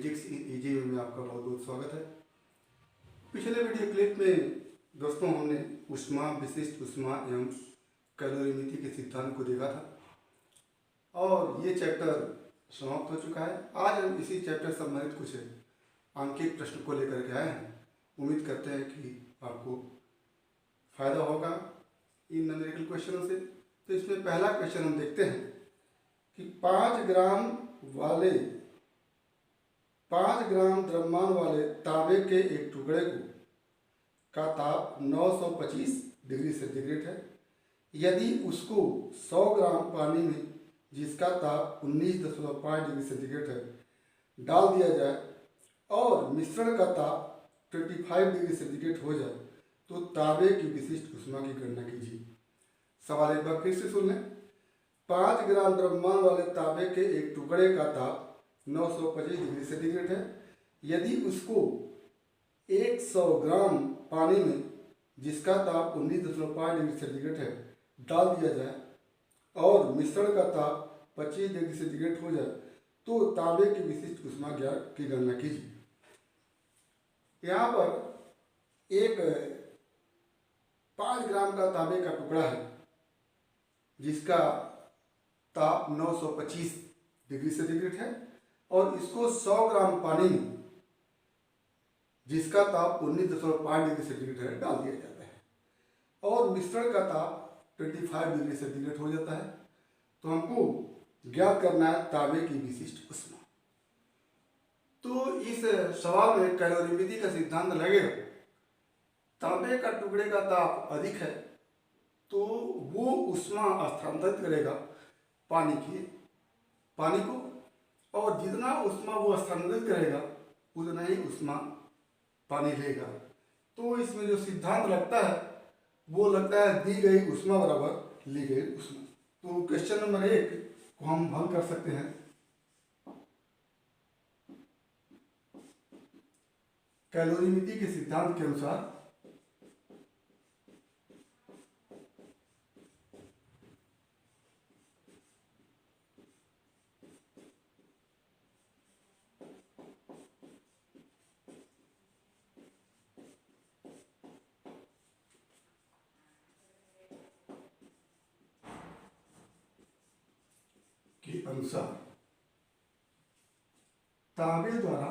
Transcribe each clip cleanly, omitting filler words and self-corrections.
Physics easy में आपका बहुत बहुत स्वागत है। पिछले वीडियो क्लिप में दोस्तों हमने ऊष्मा, विशिष्ट ऊष्मा एवं कैलोरीमिति के सिद्धांत को देखा था और ये चैप्टर समाप्त हो चुका है। आज हम इसी चैप्टर से संबंधित कुछ आंकिक प्रश्न को लेकर के आए हैं। उम्मीद करते हैं कि आपको फायदा होगा इन न्यूमेरिकल क्वेश्चनों से। तो इसमें पहला क्वेश्चन हम देखते हैं कि 5 ग्राम द्रव्यमान वाले तांबे के एक टुकड़े का ताप 925 डिग्री सेंटीग्रेड है। यदि उसको 100 ग्राम पानी में जिसका ताप 19.5 डिग्री सेंटीग्रेड है डाल दिया जाए और मिश्रण का ताप 25 डिग्री सेंटीग्रेड हो जाए तो तांबे की विशिष्ट ऊष्मा की गणना कीजिए। सवाल एक बार फिर से सुन लें। 5 ग्राम द्रव्यमान वाले तांबे के एक टुकड़े का ताप 925 डिग्री सेंटीग्रेड है। यदि उसको 100 ग्राम पानी में जिसका ताप 19.5 डिग्री सेंटीग्रेड है डाल दिया जाए और मिश्रण का ताप 25 डिग्री सेंटीग्रेड हो जाए तो तांबे की विशिष्ट ऊष्मा की गणना कीजिए। यहाँ पर एक 5 ग्राम का तांबे का टुकड़ा है जिसका ताप 925 डिग्री सेंटीग्रेड है और इसको 100 ग्राम पानी में जिसका ताप 19.5 डिग्री सेंटीग्रेड है डाल दिया जाता है और मिश्रण का ताप 25 डिग्री सेंटीग्रेड हो जाता है। तो हमको ज्ञात करना है तांबे की विशिष्ट ऊष्मा। तो इस सवाल में कैलोरीमिति का सिद्धांत लगेगा। तांबे का टुकड़े का ताप अधिक है तो वो ऊष्मा स्थानांतरित करेगा पानी को और जितना ऊष्मा वो स्थानांतरित करेगा उतना ही ऊष्मा पानी लेगा। तो इसमें जो सिद्धांत लगता है वो लगता है दी गई ऊष्मा बराबर ली गई ऊष्मा। तो क्वेश्चन नंबर 1 को हम हल कर सकते हैं। कैलोरीमिति के सिद्धांत के अनुसार तांबे द्वारा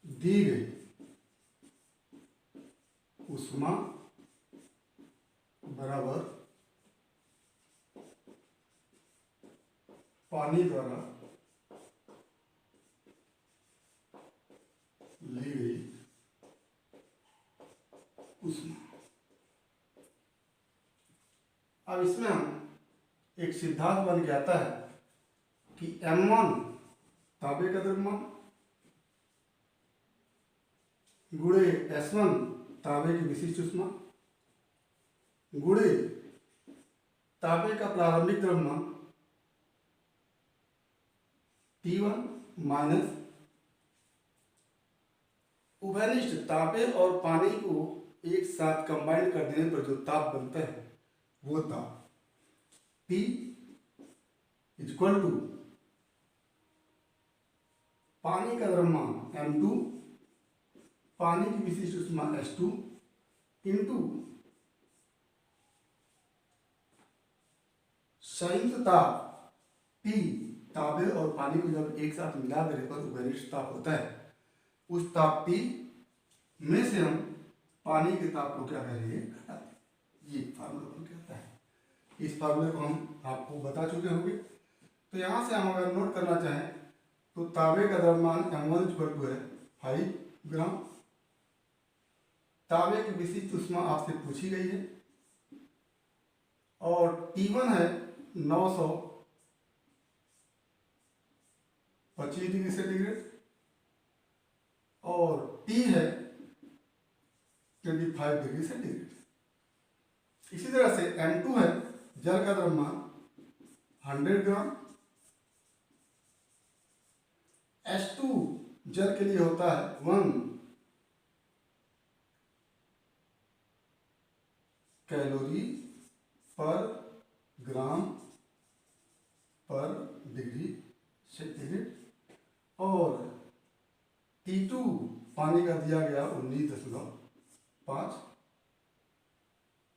दी गई ऊष्मा बराबर पानी द्वारा ली गई ऊष्मा। अब इसमें हम एक सिद्धांत बन के आता है कि M1 तांबे का द्रव्यमान गुणे S1 तांबे की विशिष्ट ऊष्मा गुणे तांबे का प्रारंभिक द्रव्यमान T1 माइनस उभयनिष्ठ तांबे और पानी को एक साथ कंबाइन कर देने पर जो ताप बनता है वो ताप P इक्वल टू पानी का द्रव्यमान M2 पानी की विशिष्ट ऊष्मा S2 इंटू संयुक्त ताप P तांबे और पानी को जब एक साथ मिला देने पर उभयनिष्ठ ताप होता है। उस ताप P में से हम पानी के ताप को क्या करेंगे घटा देंगे। ये फार्मूला बन के आता है। इस फार्मूले को हम आपको बता चुके होंगे। तो यहाँ से हम अगर नोट करना चाहें तो तांबे का द्रव्यमान M1 इक्वल टू है 5 ग्राम। तांबे की विशिष्ट ऊष्मा आपसे पूछी गई है और T1 है 925 डिग्री सेंटीग्रेड और T है 25 डिग्री सेंटीग्रेड। इसी तरह से M2 है जल का द्रव्यमान 100 ग्राम। H2 जल के लिए होता है 1 कैलोरी पर ग्राम पर डिग्री सेंटीग्रेड और T2 पानी का दिया गया 19.5।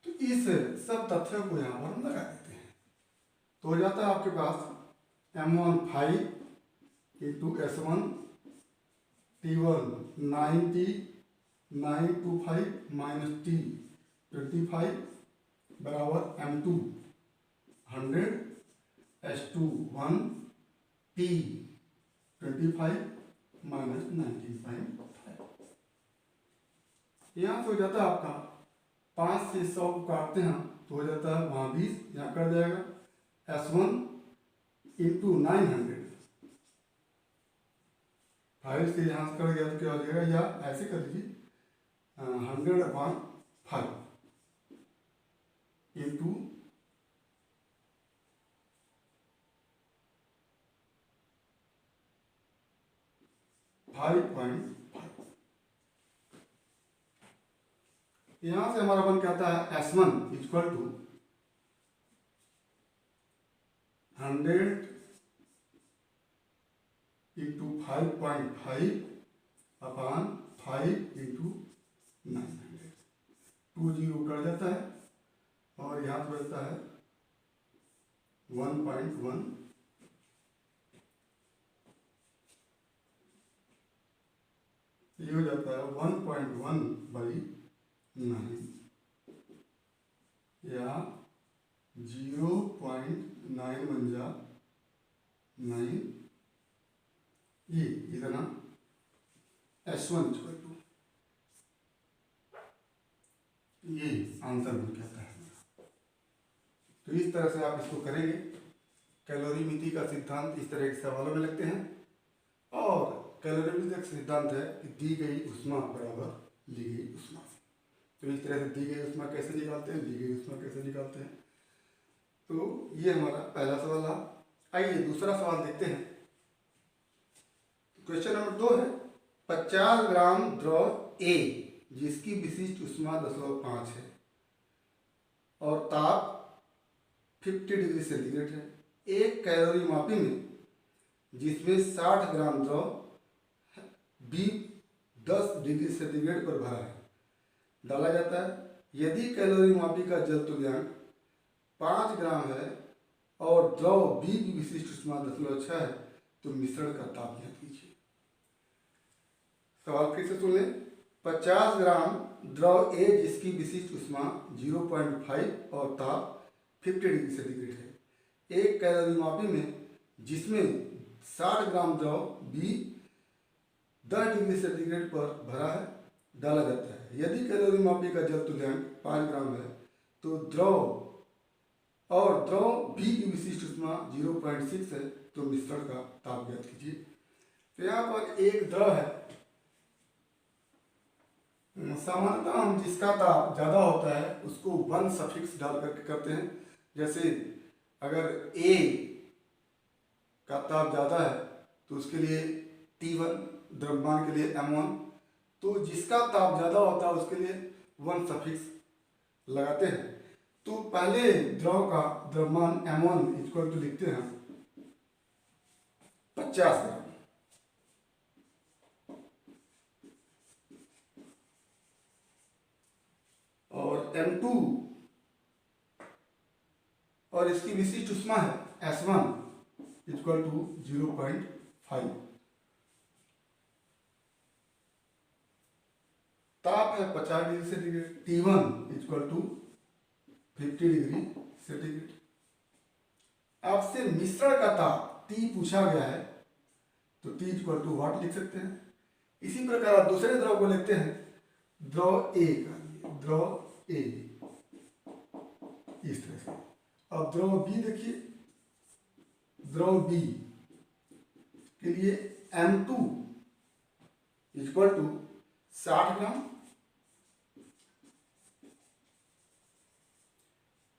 तो इस सब तथ्यों को यहाँ पर हम लगा देते हैं तो हो जाता है आपके पास M1 5 into S1 T1 90 925 minus T 25 बराबर M2 100 S2 1 T 25 माइनस 19.5। यहाँ से हो जाता है आपका 5 से 100 को काटते हैं तो हो जाता है वहाँ 20, यहाँ कर जाएगा S1 इंटू 900 5 से यहाँ से कर गया तो क्या हो जाएगा, या ऐसे कर लीजिए 100/5 इंटू 5.5। यहां से हमारा बन कहता है S1 equal to 100 into 5.5 upon 5 into 900। 2 0 कर जाता है और यहाँ पर बचता है 1.1। ये हो जाता है 1.1/9 या 0.9 बन जा 9। ये इतना S1 इक्वल टू ये आंसर बन जाता है। तो इस तरह से आप इसको करेंगे। कैलोरीमिति का सिद्धांत इस तरह के सवालों में लगते हैं और कैलोरीमिति का सिद्धांत है कि दी गई ऊष्मा बराबर ली गई ऊष्मा से। तो इस तरह से दी गई ऊष्मा कैसे निकालते हैं, ली गई ऊष्मा कैसे निकालते हैं। तो ये हमारा पहला सवाल था। आइए दूसरा सवाल देखते हैं। क्वेश्चन नंबर 2 है 50 ग्राम द्रव A जिसकी विशिष्ट ऊष्मा 10.5 है और ताप 50 डिग्री सेंटीग्रेड है। एक कैलोरी मापी में जिसमें 60 ग्राम द्रव B 10 डिग्री सेंटीग्रेड पर भरा है डाला जाता है। यदि कैलोरी मापी का जल तुल्यांक 5 ग्राम है और द्रव B की विशिष्ट ऊष्मा 10.6 है तो मिश्रण का ताप ज्ञात कीजिए। सवाल फिर से सुन लें। 50 ग्राम द्रव A जिसकी विशिष्ट ऊष्मा 0.5 और ताप 50 डिग्री सेंटीग्रेड है। एक कैलोरी मापी में जिसमें 60 ग्राम द्रव B 10 डिग्री सेंटीग्रेड पर भरा है डाला जाता है। यदि कैलोरी मापी का जल तुल्यांक 5 ग्राम है तो द्रव B की विशिष्ट ऊष्मा 0.6 है तो मिश्रण का ताप ज्ञात कीजिए। तो यहाँ पर एक द्रव है। सामान्यतः हम जिसका ताप ज़्यादा होता है उसको 1 सफिक्स डाल करके करते हैं। जैसे अगर A का ताप ज़्यादा है तो उसके लिए T1, द्रव्यमान के लिए M1, तो जिसका ताप ज़्यादा होता है उसके लिए 1 सफिक्स लगाते हैं। तो पहले द्रव का द्रव्यमान M1 इक्वल टू लिखते हैं 50 ग्राम और M2 और इसकी विशिष्ट ऊष्मा है S1 इक्वल टू 0.5। ताप है 50 degree centigrade. T1 equal to 50 degree centigrade. आपसे मिश्रण का ताप T पूछा गया है तो T इक्वल टू वाट लिख सकते हैं। इसी प्रकार आप दूसरे द्रव को लिखते हैं। द्रव A का द्रव A इस तरह से। अब द्रव B देखिए। द्रव B के लिए M2 इक्वल टू 60 ग्राम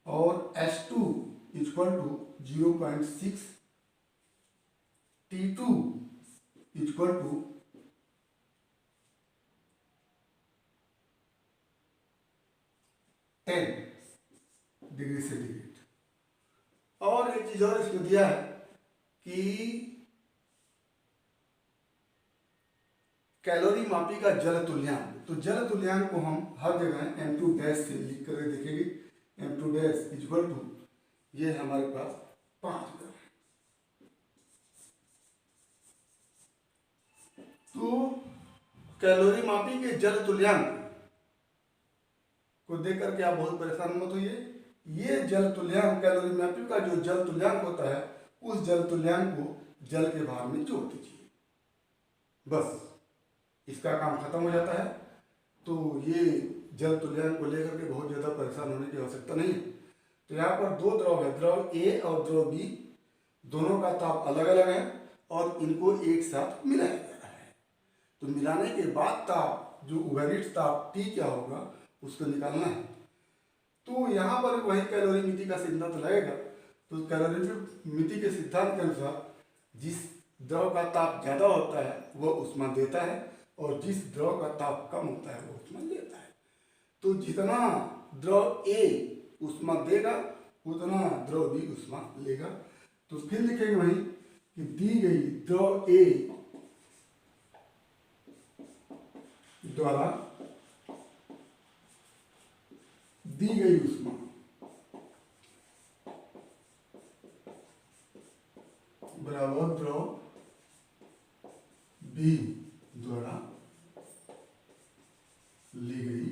और S2 equal to 0.6, T2 equal to 10। Degree centigrade. और एक चीज और इसमें दिया है कि कैलोरी मापी का जल तुल्यांक। तो जल तुल्यांक को हम हर जगह m2 डैश से लिख कर देखेंगे। m2 डैश इक्वल टू ये हमारे पास 5 ग्राम। तो कैलोरी मापी के जल तुल्यांक को देख करके आप बहुत परेशान मत होइए। ये जल तुल्यांक, कैलोरी मापी का जो जल तुल्यांक होता है, उस जल तुल्यांक को जल के भार में जोड़ दीजिए, बस इसका काम खत्म हो जाता है। तो ये जल तुल्यांक को लेकर के बहुत ज़्यादा परेशान होने की आवश्यकता नहीं है। तो यहाँ पर दो द्रव है, द्रव ए और द्रव बी, दोनों का ताप अलग अलग है और इनको एक साथ मिलाया जा रहा है। तो मिलाने के बाद ताप, जो उभयनिष्ठ ताप T क्या होगा, उसको निकालना है। तो यहाँ पर वही कैलोरी मिति का सिद्धांत लगेगा। तो कैलोरी मिति के सिद्धांत के अनुसार जिस द्रव का ताप ज़्यादा होता है वह ऊष्मा देता है और जिस द्रव का ताप कम होता है वो ऊष्मा लेता है। तो जितना द्रव A ऊष्मा देगा उतना द्रव B ऊष्मा लेगा। तो फिर लिखेंगे वही कि दी गई द्रव A द्वारा दी गई ऊष्मा बराबर द्रव B द्वारा ली गई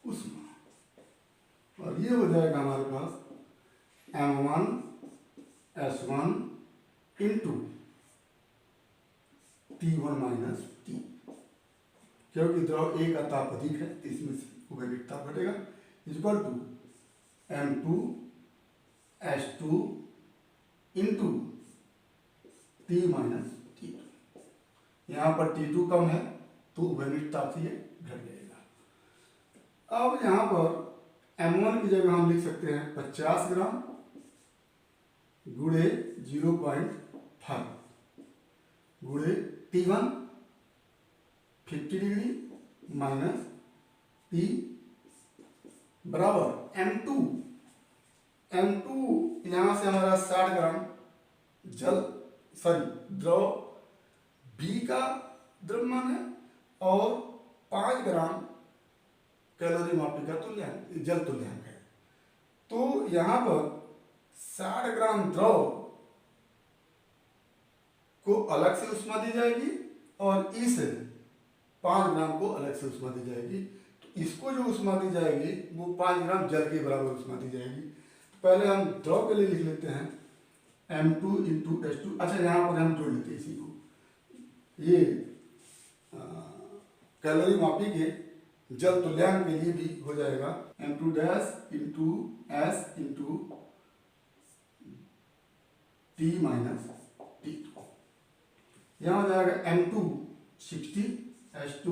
ऊष्मा। और ये हो जाएगा हमारे पास m1s1 into T1 minus T, क्योंकि द्रव A का ताप अधिक है तो इसमें से उभयनिष्ठ ताप घटेगा, equal to m2s2 into T minus T2। यहाँ पर T2 कम है तो उभयनिष्ठ ताप से ये घट जाएगा। अब यहाँ पर m1 की जगह हम लिख सकते हैं 50 ग्राम गुणे 0.5 गुणे T1 50 डिग्री माइनस T बराबर m2 यहाँ से हमारा 60 ग्राम द्रव B का द्रव्यमान है और 5 ग्राम कैलोरी मापी का तुल्यांक, जल तुल्यांक है। तो यहाँ पर 60 ग्राम द्रव को अलग से ऊष्मा दी जाएगी और इस 5 ग्राम को अलग से ऊष्मा दी जाएगी। तो इसको जो ऊष्मा दी जाएगी वो 5 ग्राम जल के बराबर ऊष्मा दी जाएगी। तो पहले हम द्रव के लिए लिख लेते हैं m2 इंटू s2। अच्छा, यहाँ पर हम जोड़ लेते हैं इसी को, ये कैलोरी मापी के जल तुल्यांक के लिए भी हो जाएगा m2 dash into s into T minus T2। यहाँ हो जाएगा m2 60, s2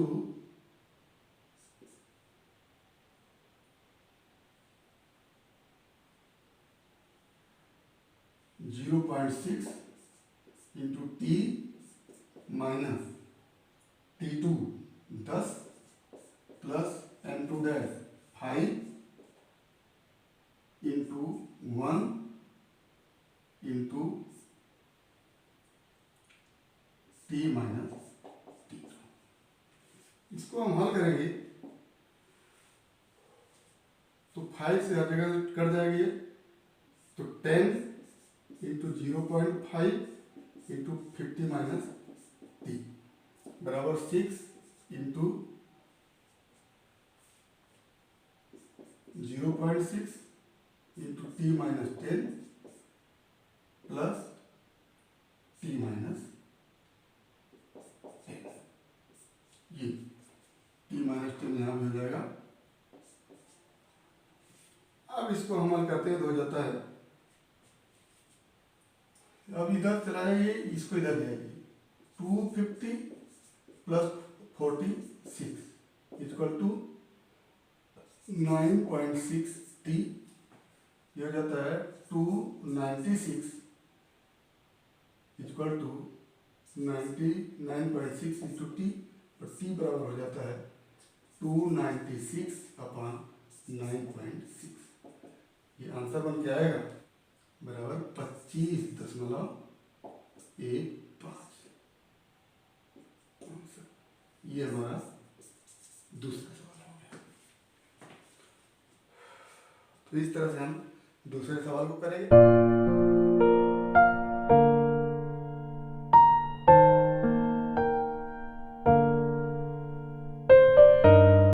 0.6 into T minus T2 10 plus m2 dash 5 into 1 into T minus T2। इसको हम हल करेंगे तो 5 से हर जगह कट जाएगी ये, तो 10 इंटू 0.5 इंटू 50 माइनस T बराबर 6 into 0.6 into T minus 10 plus T minus 10। ये T माइनस 10 यहाँ भी हो जाएगा। अब इसको हम हल करते हैं तो हो जाता है, अब इधर चला जाइए, इसको इधर जाइए, 250 प्लस 46 इक्वल टू 9.6 T। यह हो जाता है 296 इक्वल टू 99.6 इंटू T, और T बराबर हो जाता है 296 अपॉन 9.6। ये आंसर बन के आएगा बराबर 25.15। ये हमारा दूसरा सवाल हो गया। तो इस तरह से हम दूसरे सवाल को करेंगे।